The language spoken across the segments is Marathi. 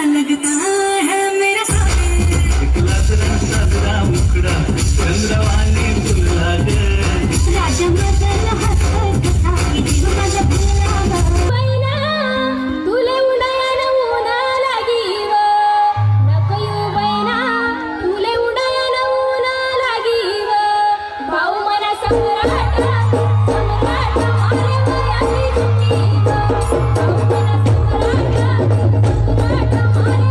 लगता है मेरा साजरा मुखडा चंद्रवाणी फुलला ग राजा मदन हसत कथा जीव माझा फुलला बैना तुले उडयन उना लागिव नको येऊ बैना तुले उडयन उना लागिव भाऊ मला सम्राट सम्राट मारे मायाची चुकी भाऊ मला सम्राट सम्राट मारे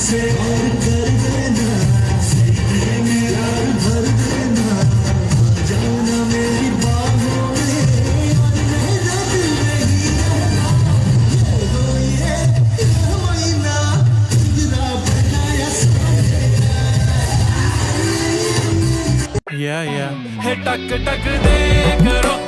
से और कर देना सीने में और भर देना जाना मेरी बाहों में और मेरा दिल नहीं रहना ये महीना तेरा बनाया या हे टक टक दे करो